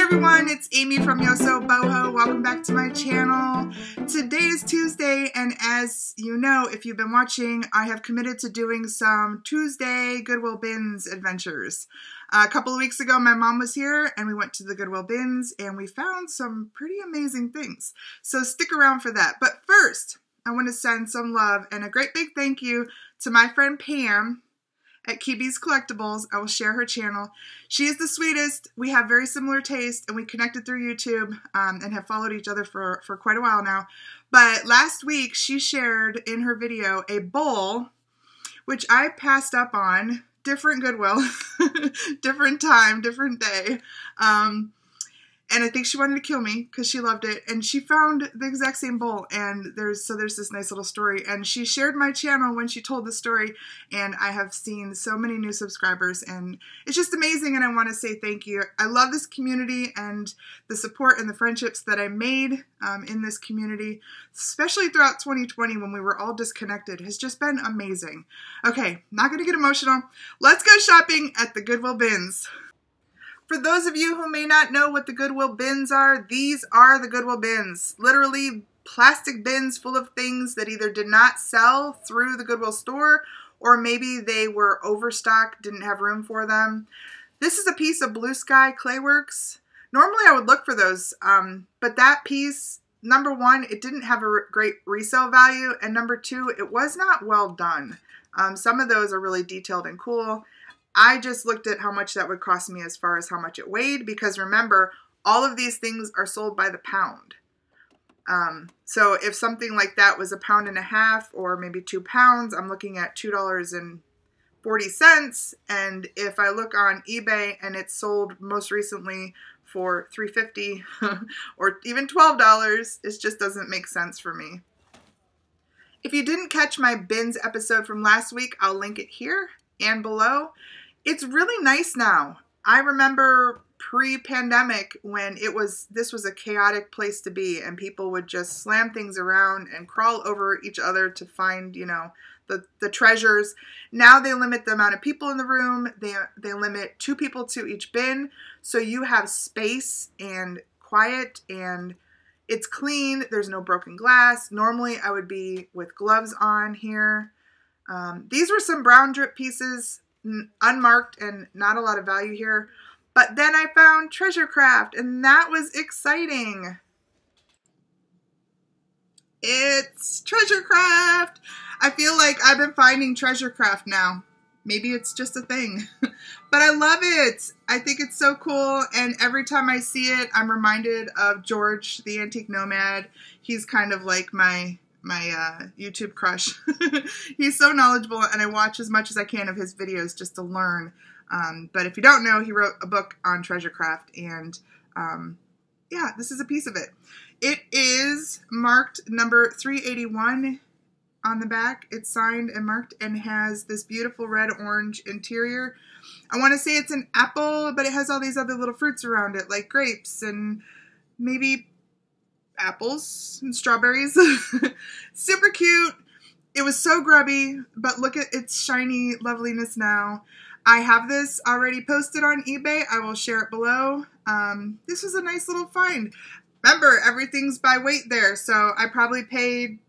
everyone, it's Amy from Yosoboho. Welcome back to my channel. Today is Tuesday, and as you know, if you've been watching, I have committed to doing some Tuesday Goodwill Bins adventures. A couple of weeks ago, my mom was here, and we went to the Goodwill Bins, and we found some pretty amazing things. So stick around for that. But first, I want to send some love and a great big thank you to my friend Pam at Kibi's Collectibles. I will share her channel. She is the sweetest. We have very similar taste, and we connected through YouTube and have followed each other for quite a while now. But last week, she shared in her video a bowl, which I passed up on. Different Goodwill, different time, different day. And I think she wanted to kill me because she loved it. And she found the exact same bowl. And there's this nice little story. And she shared my channel when she told the story. And I have seen so many new subscribers. And it's just amazing. And I want to say thank you. I love this community and the support and the friendships that I made in this community, especially throughout 2020 when we were all disconnected, has just been amazing. Okay, not going to get emotional. Let's go shopping at the Goodwill Bins. For those of you who may not know what the Goodwill Bins are, these are the Goodwill Bins. Literally plastic bins full of things that either did not sell through the Goodwill store or maybe they were overstocked, didn't have room for them. This is a piece of Blue Sky Clayworks. Normally I would look for those, but that piece, number one, it didn't have a great resale value, and number two, it was not well done. Some of those are really detailed and cool. I just looked at how much that would cost me as far as how much it weighed, because remember, all of these things are sold by the pound. So if something like that was £1.50 pounds or maybe 2 pounds, I'm looking at $2.40. And if I look on eBay and it's sold most recently for $3.50 or even $12, it just doesn't make sense for me. If you didn't catch my bins episode from last week, I'll link it here and below. It's really nice now. I remember pre-pandemic when this was a chaotic place to be, and people would just slam things around and crawl over each other to find, you know, the treasures. Now they limit the amount of people in the room. They limit 2 people to each bin, so you have space and quiet, and it's clean. There's no broken glass. Normally I would be with gloves on here. These were some brown drip pieces, unmarked and not a lot of value here. But then I found treasure craft, and that was exciting. It's treasure craft. I feel like I've been finding treasure craft now. Maybe it's just a thing, but I love it. I think it's so cool. And every time I see it, I'm reminded of George, the Antique Nomad. He's kind of like my YouTube crush. He's so knowledgeable, and I watch as much as I can of his videos just to learn. But if you don't know, he wrote a book on treasure craft, and yeah, this is a piece of it. It is marked number 381 on the back. It's signed and marked and has this beautiful red-orange interior. I want to say it's an apple, but it has all these other little fruits around it, like grapes and maybe apples and strawberries. Super cute. It was so grubby, but look at its shiny loveliness now. I have this already posted on eBay. I will share it below. This was a nice little find. Remember, everything's by weight there, so I probably paid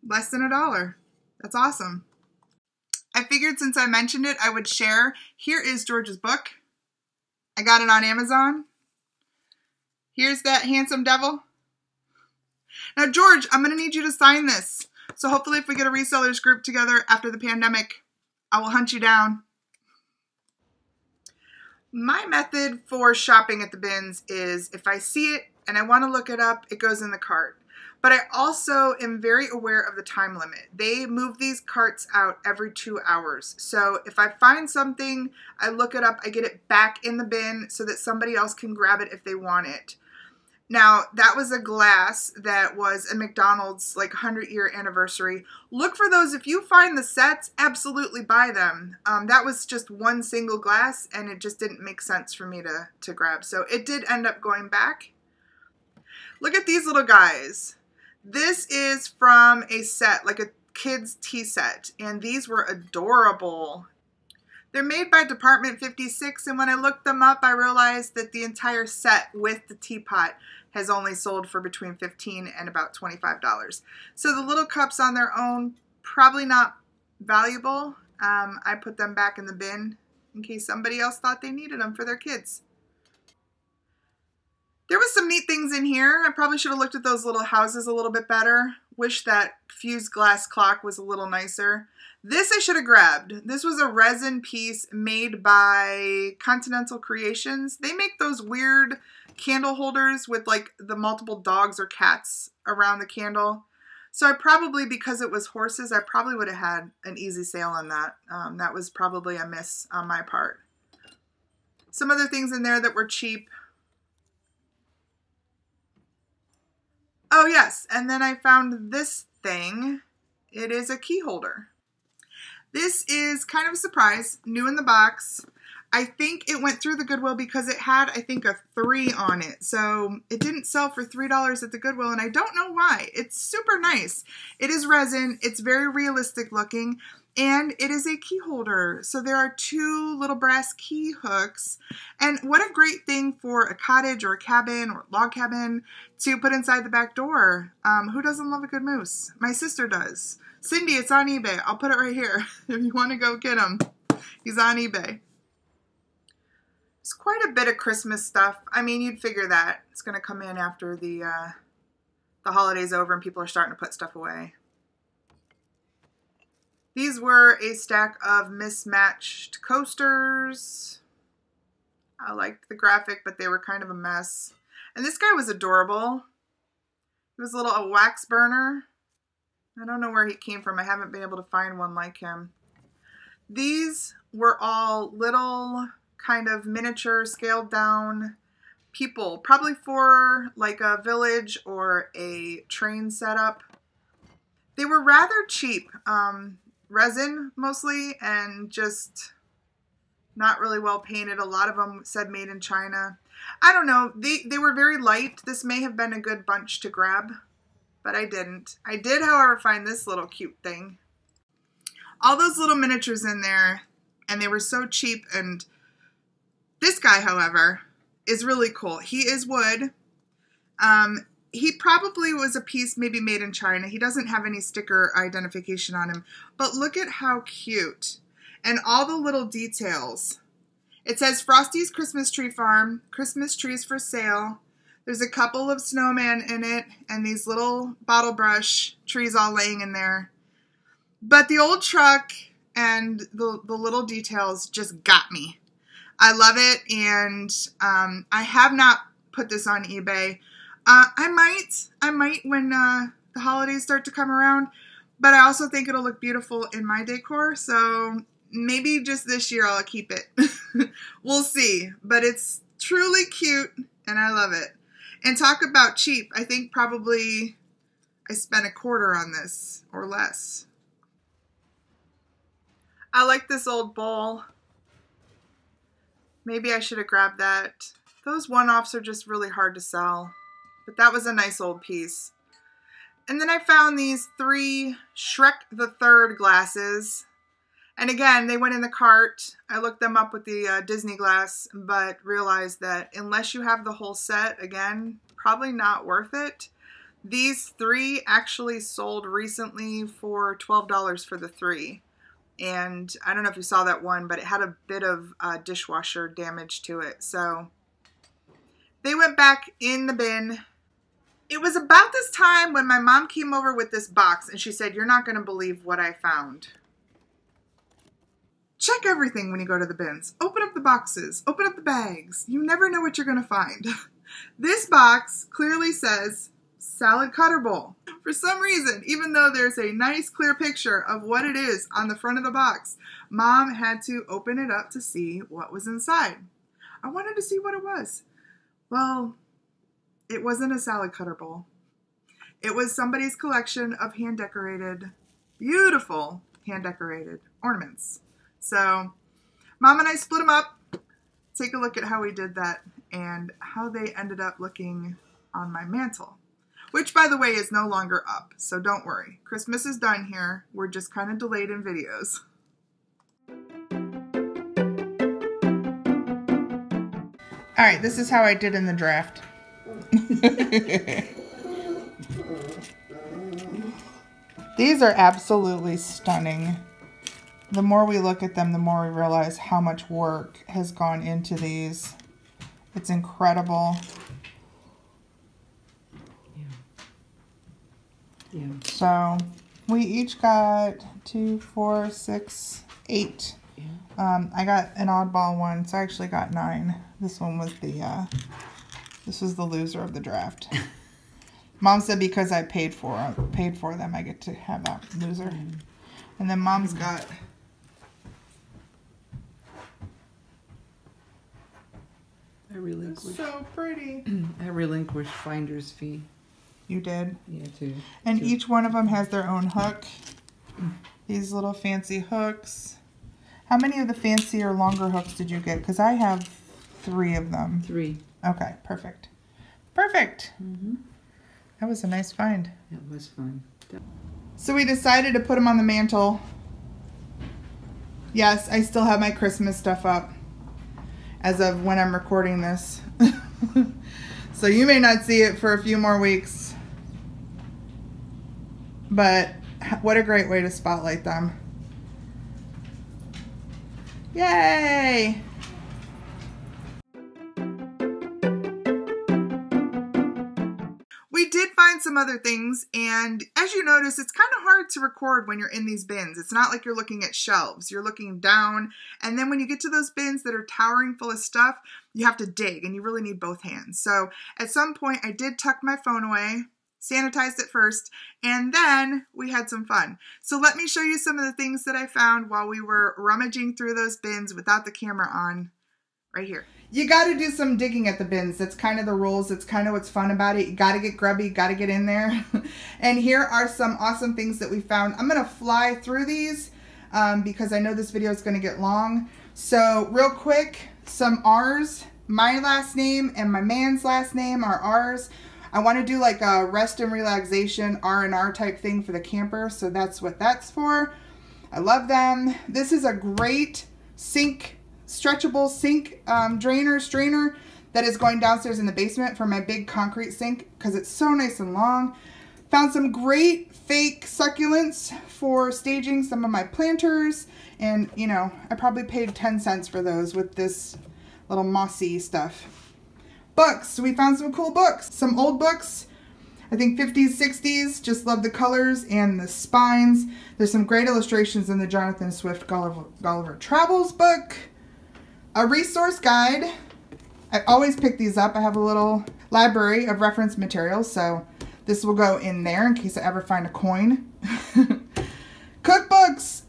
less than $1. That's awesome. I figured since I mentioned it, I would share. Here is George's book. I got it on Amazon. Here's that handsome devil. Now, George, I'm going to need you to sign this. So hopefully if we get a resellers group together after the pandemic, I will hunt you down. My method for shopping at the bins is if I see it and I want to look it up, it goes in the cart. But I also am very aware of the time limit. They move these carts out every 2 hours. So if I find something, I look it up, I get it back in the bin so that somebody else can grab it if they want it. Now, that was a glass that was a McDonald's like 100-year anniversary. Look for those. If you find the sets, absolutely buy them. That was just one single glass, and it just didn't make sense for me to grab. So it did end up going back. Look at these little guys. This is from a set, like a kid's tea set, and these were adorable. They're made by Department 56, and when I looked them up, I realized that the entire set with the teapot has only sold for between $15 and about $25. So the little cups on their own, probably not valuable. I put them back in the bin in case somebody else thought they needed them for their kids. There was some neat things in here. I probably should have looked at those little houses a little bit better. Wish that fused glass clock was a little nicer. This I should have grabbed. This was a resin piece made by Continental Creations. They make those weird candle holders with like the multiple dogs or cats around the candle. So I probably, because it was horses, I probably would have had an easy sale on that. That was probably a miss on my part. Some other things in there that were cheap. Oh yes, and then I found this thing. It is a key holder. This is kind of a surprise, new in the box. I think it went through the Goodwill because it had, I think, a 3 on it. So it didn't sell for $3 at the Goodwill, and I don't know why. It's super nice. It is resin. It's very realistic looking, and it is a key holder. So there are 2 little brass key hooks, and what a great thing for a cottage or a cabin or log cabin to put inside the back door. Who doesn't love a good moose? My sister does. Cindy, it's on eBay. I'll put it right here if you want to go get him. He's on eBay. There's quite a bit of Christmas stuff. I mean, you'd figure that. It's going to come in after the holiday's over and people are starting to put stuff away. These were a stack of mismatched coasters. I liked the graphic, but they were kind of a mess. And this guy was adorable. He was a wax burner. I don't know where he came from. I haven't been able to find one like him. These were all little kind of miniature scaled down people, probably for like a village or a train setup. They were rather cheap, resin mostly, and just not really well painted. A lot of them said made in China. I don't know, they were very light. This may have been a good bunch to grab, but I didn't. I did, however, find this little cute thing. All those little miniatures in there, and they were so cheap. And this guy, however, is really cool. He is wood. He probably was a piece maybe made in China. He doesn't have any sticker identification on him, but look at how cute. And all the little details. It says Frosty's Christmas Tree Farm, Christmas trees for sale. There's a couple of snowmen in it and these little bottle brush trees all laying in there. But the old truck and the little details just got me. I love it, and I have not put this on eBay. I might when the holidays start to come around, but I also think it'll look beautiful in my decor, so maybe just this year I'll keep it. We'll see, but it's truly cute, and I love it. And talk about cheap. I think probably I spent $0.25 on this or less. I like this old bowl. Maybe I should have grabbed that. Those one-offs are just really hard to sell. But that was a nice old piece. And then I found these 3 Shrek the Third glasses. And again, they went in the cart. I looked them up with the Disney glass, but realized that unless you have the whole set, again, probably not worth it. These 3 actually sold recently for $12 for the 3. And I don't know if you saw that one, but it had a bit of dishwasher damage to it. So they went back in the bin. It was about this time when my mom came over with this box and she said, "You're not going to believe what I found." Check everything when you go to the bins. Open up the boxes. Open up the bags. You never know what you're going to find. This box clearly says salad cutter bowl. For some reason, even though there's a nice clear picture of what it is on the front of the box, Mom had to open it up to see what was inside. I wanted to see what it was. Well, it wasn't a salad cutter bowl. It was somebody's collection of hand-decorated, beautiful hand-decorated ornaments. So Mom and I split them up. Take a look at how we did that and how they ended up looking on my mantle. Which, by the way, is no longer up, so don't worry. Christmas is done here. We're just kind of delayed in videos. All right, this is how I did in the draft. These are absolutely stunning. The more we look at them, the more we realize how much work has gone into these. It's incredible. Yeah. So we each got 2, 4, 6, 8. Yeah. I got an oddball one, so I actually got 9. This one was this was the loser of the draft. Mom said because I paid for them, I get to have that loser. And then Mom's got I relinquished. So pretty. I relinquished finder's fee. You did? Yeah, too. And each one of them has their own hook. These little fancy hooks. How many of the fancier, longer hooks did you get? Because I have 3 of them. 3. Okay, perfect. Perfect. Mm-hmm. That was a nice find. It was fun. So we decided to put them on the mantle. Yes, I still have my Christmas stuff up as of when I'm recording this. So you may not see it for a few more weeks. But what a great way to spotlight them. Yay! We did find some other things, and as you notice, it's kind of hard to record when you're in these bins. It's not like you're looking at shelves. You're looking down, and then when you get to those bins that are towering full of stuff, you have to dig, and you really need both hands. So at some point, I did tuck my phone away, sanitized it first, and then we had some fun. So let me show you some of the things that I found while we were rummaging through those bins without the camera on right here. You got to do some digging at the bins. That's kind of the rules. It's kind of what's fun about it. You got to get grubby, got to get in there. And here are some awesome things that we found. I'm going to fly through these because I know this video is going to get long. So real quick, some R's. My last name and my man's last name are R's. I want to do like a rest and relaxation R&R type thing for the camper. So that's what that's for. I love them. This is a great sink, stretchable sink strainer that is going downstairs in the basement for my big concrete sink because it's so nice and long. Found some great fake succulents for staging some of my planters, and you know, I probably paid 10 cents for those with this little mossy stuff. Books, we found some cool books, some old books, I think 50s, 60s, just love the colors and the spines. There's some great illustrations in the Jonathan Swift Gulliver Travels book. A resource guide. I always pick these up. I have a little library of reference materials, so this will go in there in case I ever find a coin. Cookbooks.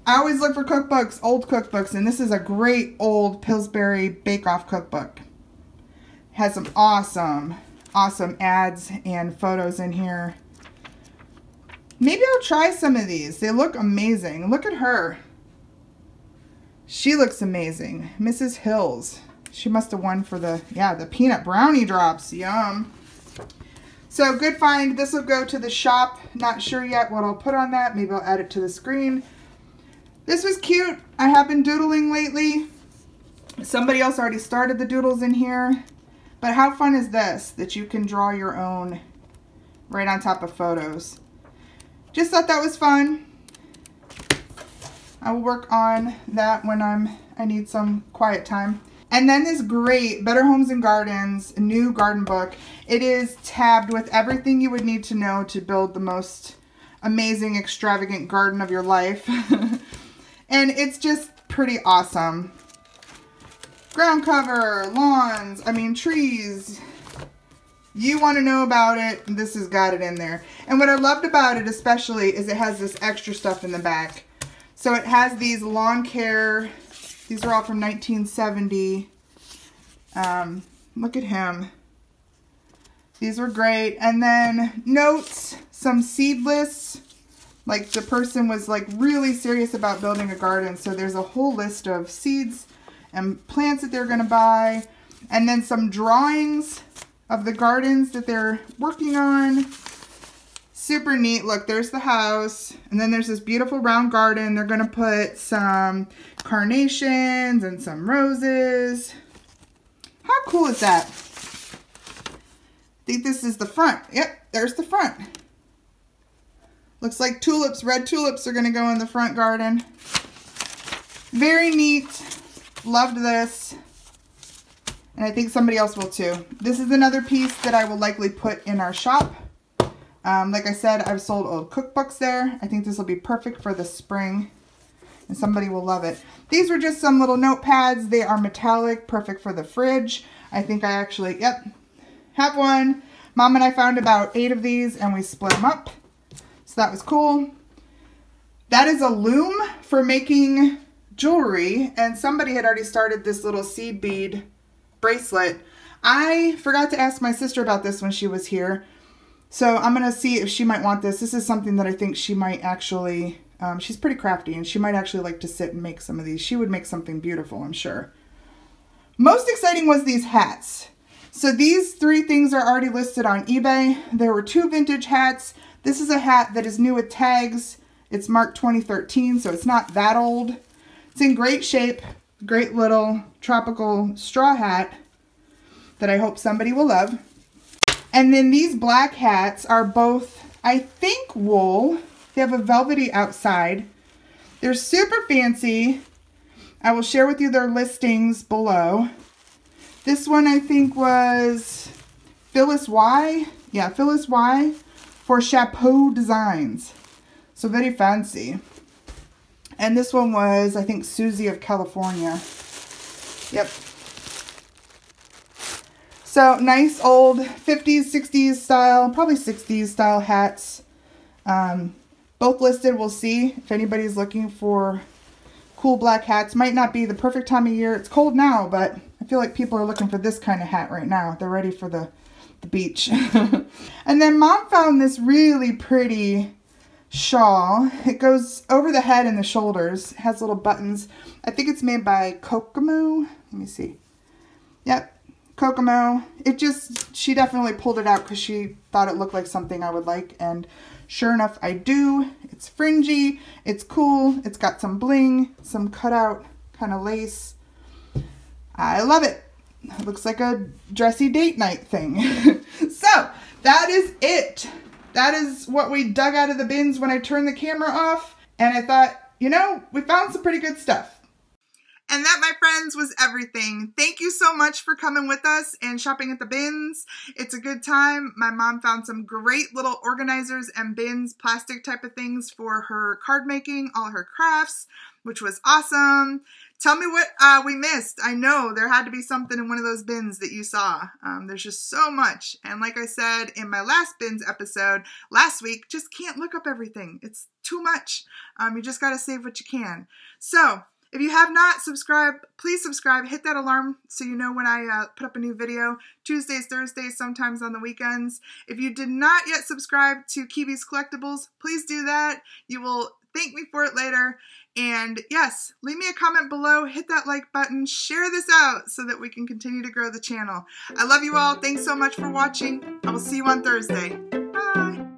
I always look for cookbooks, old cookbooks, and this is a great old Pillsbury Bake-Off cookbook. It has some awesome ads and photos in here. Maybe I'll try some of these. They look amazing. Look at her. She looks amazing. Mrs. Hills. She must have won for the peanut brownie drops. Yum. So good find. This will go to the shop. Not sure yet what I'll put on that. Maybe I'll add it to the screen. This was cute. I have been doodling lately. Somebody else already started the doodles in here. But how fun is this? That you can draw your own right on top of photos. Just thought that was fun. I will work on that when I need some quiet time. And then this great Better Homes and Gardens new garden book. It is tabbed with everything you would need to know to build the most amazing, extravagant garden of your life. And it's just pretty awesome. Ground cover, lawns, trees. You want to know about it, this has got it in there. And what I loved about it especially is it has this extra stuff in the back. So it has these lawn care, these are all from 1970. Look at him. These were great. And then notes, some seed lists. Like the person was like really serious about building a garden. So there's a whole list of seeds and plants that they're going to buy. And then some drawings of the gardens that they're working on. Super neat. Look, there's the house. And then there's this beautiful round garden. They're going to put some carnations and some roses. How How cool is that? I think this is the front. Yep, there's the front. Looks like tulips, red tulips are going to go in the front garden. Very neat. Loved this. And I think somebody else will too. This is another piece that I will likely put in our shop. Like I said, I've sold old cookbooks there. I think this will be perfect for the spring. And somebody will love it. These were just some little notepads. They are metallic, perfect for the fridge. I think I actually, yep, have one. Mom and I found about 8 of these and we split them up. So that was cool. That is a loom for making jewelry. And somebody had already started this little seed bead bracelet. I forgot to ask my sister about this when she was here. So I'm going to see if she might want this. This is something that I think she might actually, she's pretty crafty and she might actually like to sit and make some of these. She would make something beautiful, I'm sure. Most exciting was these hats. So these 3 things are already listed on eBay. There were 2 vintage hats. This is a hat that is new with tags. It's marked 2013, so it's not that old. It's in great shape. Great little tropical straw hat that I hope somebody will love. And then these black hats are both, I think, wool. They have a velvety outside. They're super fancy. I will share with you their listings below. This one I think was Phyllis Y. Yeah, Phyllis Y for Chapeau Designs. So very fancy. And this one was, I think, Susie of California. Yep. So nice old 50s, 60s style, probably 60s style hats. Both listed. We'll see if anybody's looking for cool black hats. Might not be the perfect time of year. It's cold now, but I feel like people are looking for this kind of hat right now. They're ready for the beach. And then Mom found this really pretty shawl. It goes over the head and the shoulders. It has little buttons. I think it's made by Kokomo. Let me see. Yep, Kokomo. It just, she definitely pulled it out because she thought it looked like something I would like, and sure enough I do. It's fringy, it's cool, it's got some bling, some cutout kind of lace. I love it. It looks like a dressy date night thing. So that is it. That is what we dug out of the bins when I turned the camera off. And I thought, you know, we found some pretty good stuff. And that, my friends, was everything. Thank you so much for coming with us and shopping at the bins. It's a good time. My mom found some great little organizers and bins, plastic type of things for her card making, all her crafts, which was awesome. Tell me what we missed. I know there had to be something in one of those bins that you saw. There's just so much. And like I said in my last bins episode last week, just can't look up everything. It's too much. You just got to save what you can. So if you have not subscribed, please subscribe. Hit that alarm so you know when I put up a new video. Tuesdays, Thursdays, sometimes on the weekends. If you did not yet subscribe to Kiwi's Collectibles, please do that. You will thank me for it later. And yes, leave me a comment below, hit that like button, share this out so that we can continue to grow the channel. I love you all. Thanks so much for watching. I will see you on Thursday. Bye.